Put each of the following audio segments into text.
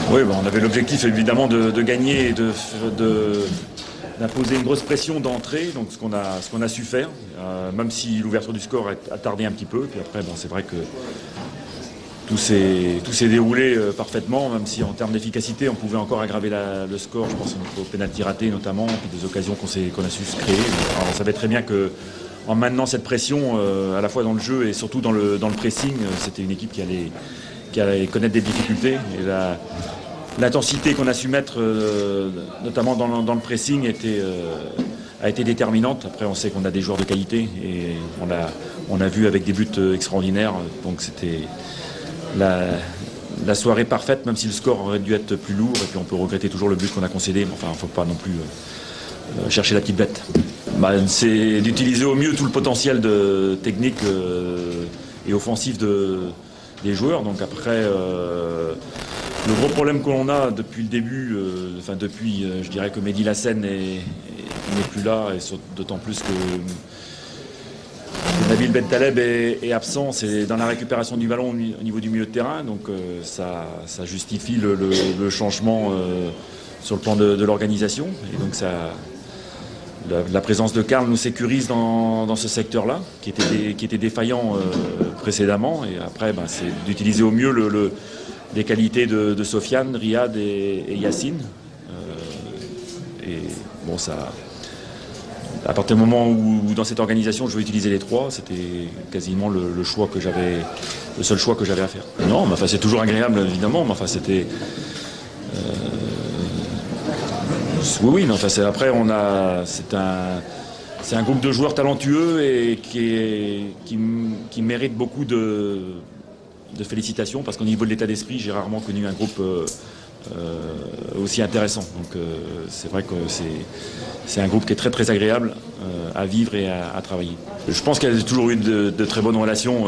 Oui, on avait l'objectif évidemment de gagner et d'imposer une grosse pression d'entrée, donc ce qu'on a su faire, même si l'ouverture du score a tardé un petit peu. Puis après, c'est vrai que tout s'est déroulé parfaitement, même si en termes d'efficacité, on pouvait encore aggraver le score. Je pense au pénalty raté notamment, puis des occasions qu'on a su se créer. Alors, on savait très bien que en maintenant cette pression, à la fois dans le jeu et surtout dans le pressing, c'était une équipe qui allait connaître des difficultés. Et l'intensité qu'on a su mettre, notamment dans le pressing, a été déterminante. Après, on sait qu'on a des joueurs de qualité et on a vu avec des buts extraordinaires. Donc c'était la soirée parfaite, même si le score aurait dû être plus lourd. Et puis on peut regretter toujours le but qu'on a concédé. Mais enfin, il ne faut pas non plus chercher la petite bête. C'est d'utiliser au mieux tout le potentiel technique et offensif des joueurs. Donc après, le gros problème que l'on a depuis le début, je dirais que Mehdi Lassène n'est plus là, et d'autant plus que Nabil Bentaleb est absent, c'est dans la récupération du ballon au niveau du milieu de terrain. Donc ça justifie le changement sur le plan de l'organisation. Et donc la présence de Karl nous sécurise dans ce secteur-là, qui était défaillant précédemment. Et après, c'est d'utiliser au mieux les qualités de Sofiane, Riyad et Yacine. À partir du moment où dans cette organisation je veux utiliser les trois, c'était quasiment le seul choix que j'avais à faire. Non, c'est toujours agréable évidemment, c'était. Oui, après c'est un groupe de joueurs talentueux et qui mérite beaucoup de félicitations, parce qu'au niveau de l'état d'esprit, j'ai rarement connu un groupe aussi intéressant. Donc c'est vrai que c'est un groupe qui est très très agréable à vivre et à travailler. Je pense qu'il y a toujours eu de très bonnes relations,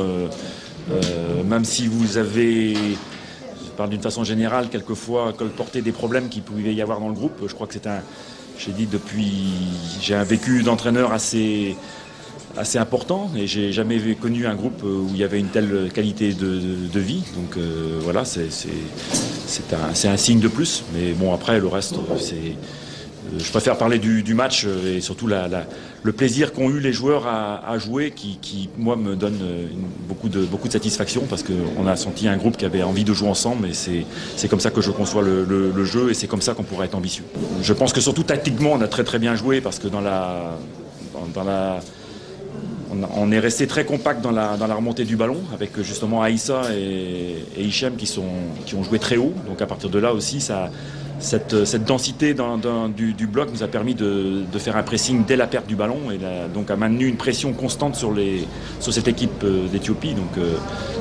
même si vous avez, je parle d'une façon générale, quelquefois colporté des problèmes qu'il pouvait y avoir dans le groupe. Je crois que j'ai un vécu d'entraîneur assez important, et j'ai jamais connu un groupe où il y avait une telle qualité de vie. Donc voilà, c'est un signe de plus. Mais bon, après le reste, je préfère parler du match et surtout le plaisir qu'ont eu les joueurs à jouer, qui moi me donne beaucoup de satisfaction, parce qu'on a senti un groupe qui avait envie de jouer ensemble, et c'est comme ça que je conçois le jeu, et c'est comme ça qu'on pourrait être ambitieux. Je pense que surtout tactiquement on a très très bien joué, parce que on est resté très compact dans la remontée du ballon, avec justement Aïssa et Hichem qui ont joué très haut. Donc à partir de là aussi, cette densité du bloc nous a permis de faire un pressing dès la perte du ballon, et donc a maintenu une pression constante sur cette équipe d'Éthiopie. Donc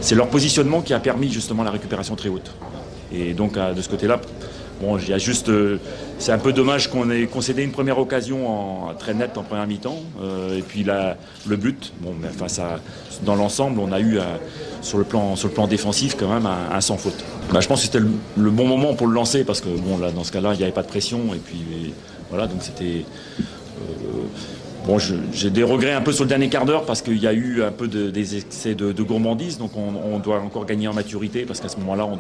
c'est leur positionnement qui a permis justement la récupération très haute. Et donc de ce côté-là, il y a juste, c'est un peu dommage qu'on ait concédé une première occasion très nette en première mi-temps, et puis le but. Dans l'ensemble, on a eu sur le plan défensif quand même un sans faute. Je pense que c'était le bon moment pour le lancer, parce que là, dans ce cas-là, il n'y avait pas de pression, et puis voilà, donc c'était. J'ai des regrets un peu sur le dernier quart d'heure, parce qu'il y a eu un peu des excès de gourmandise, donc on doit encore gagner en maturité, parce qu'à ce moment-là, on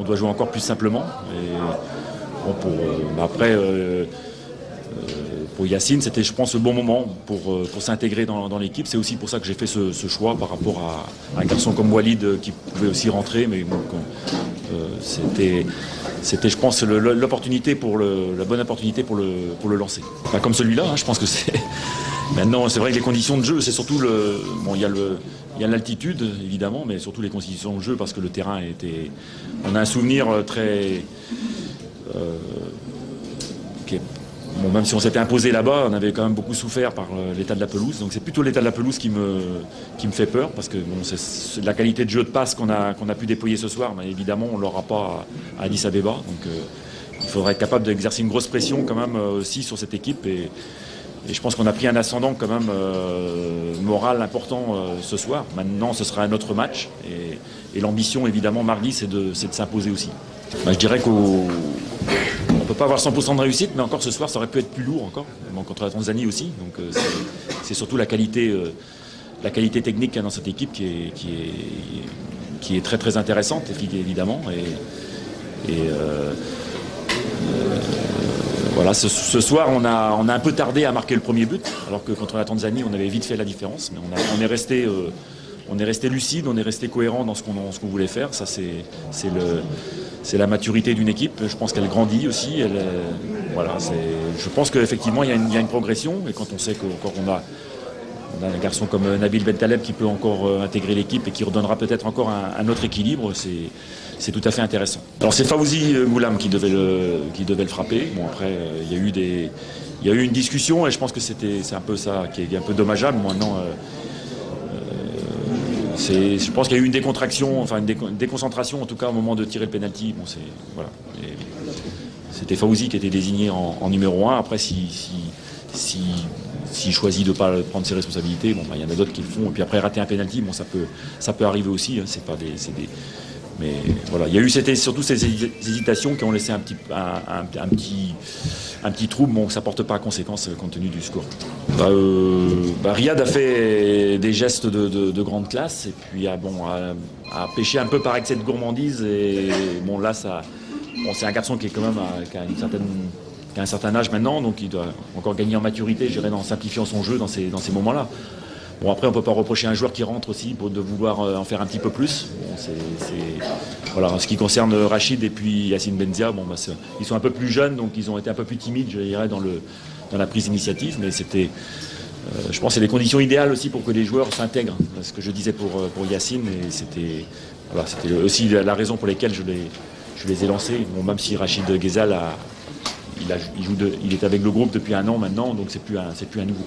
doit jouer encore plus simplement. Et pour Yacine, c'était, je pense, le bon moment pour s'intégrer dans l'équipe. C'est aussi pour ça que j'ai fait ce choix par rapport à un garçon comme Walid, qui pouvait aussi rentrer, mais c'était, je pense, la bonne opportunité pour le lancer. Comme celui-là, je pense que c'est. Maintenant, c'est vrai que les conditions de jeu, c'est surtout il y a l'altitude évidemment, mais surtout les conditions de jeu, parce que le terrain était. On a un souvenir très. Même si on s'était imposé là-bas, on avait quand même beaucoup souffert par l'état de la pelouse. Donc c'est plutôt l'état de la pelouse qui me fait peur, parce que c'est la qualité de jeu de passe qu'on a pu déployer ce soir, mais évidemment on ne l'aura pas à Addis Abeba. Donc il faudrait être capable d'exercer une grosse pression quand même aussi sur cette équipe. Et je pense qu'on a pris un ascendant quand même moral important ce soir. Maintenant, ce sera un autre match. Et l'ambition, évidemment, mardi, c'est de s'imposer aussi. Je dirais qu'on ne peut pas avoir 100% de réussite, mais encore ce soir, ça aurait pu être plus lourd encore. Contre la Tanzanie aussi. Donc c'est surtout la qualité technique qu'il y a dans cette équipe qui est très très intéressante, évidemment. Voilà, ce soir, on a un peu tardé à marquer le premier but, alors que contre la Tanzanie, on avait vite fait la différence. Mais on est resté lucide, on est resté cohérent dans ce qu'on voulait faire. Ça, c'est la maturité d'une équipe. Je pense qu'elle grandit aussi. Voilà, je pense qu'effectivement, il y a une progression. Et quand on sait qu'on a un garçon comme Nabil Bentaleb qui peut encore intégrer l'équipe et qui redonnera peut-être encore un autre équilibre, c'est tout à fait intéressant. Alors c'est Fawzi Moulam qui devait le frapper. Bon, après, il y a eu une discussion et je pense que c'est un peu ça qui est un peu dommageable. Maintenant, je pense qu'il y a eu une décontraction, enfin une déconcentration en tout cas au moment de tirer le penalty. Bon, voilà. C'était Fawzi qui était désigné en numéro 1. Après, s'il choisit de ne pas prendre ses responsabilités, bon, il y en a d'autres qui le font. Et puis après, rater un penalty, bon, ça peut arriver aussi. Hein, mais voilà, il y a eu surtout ces hésitations qui ont laissé un petit trouble. Bon, ça ne porte pas à conséquence compte tenu du score. Riyad a fait des gestes de grande classe et puis a pêché un peu par excès de gourmandise. Et bon, là, c'est un garçon qui est quand même qui a un certain âge maintenant, donc il doit encore gagner en maturité, je dirais, en simplifiant son jeu dans ces moments-là. Bon, après, on ne peut pas reprocher à un joueur qui rentre aussi de vouloir en faire un petit peu plus. Bon, voilà, en ce qui concerne Rachid et puis Yacine Benzia, bon, ils sont un peu plus jeunes, donc ils ont été un peu plus timides, je dirais, dans la prise d'initiative. Mais je pense que c'est les conditions idéales aussi pour que les joueurs s'intègrent. Ce que je disais pour Yacine, et c'était aussi la raison pour laquelle je les ai lancés. Bon, même si Rachid Ghezal il est avec le groupe depuis un an maintenant, donc c'est plus un nouveau.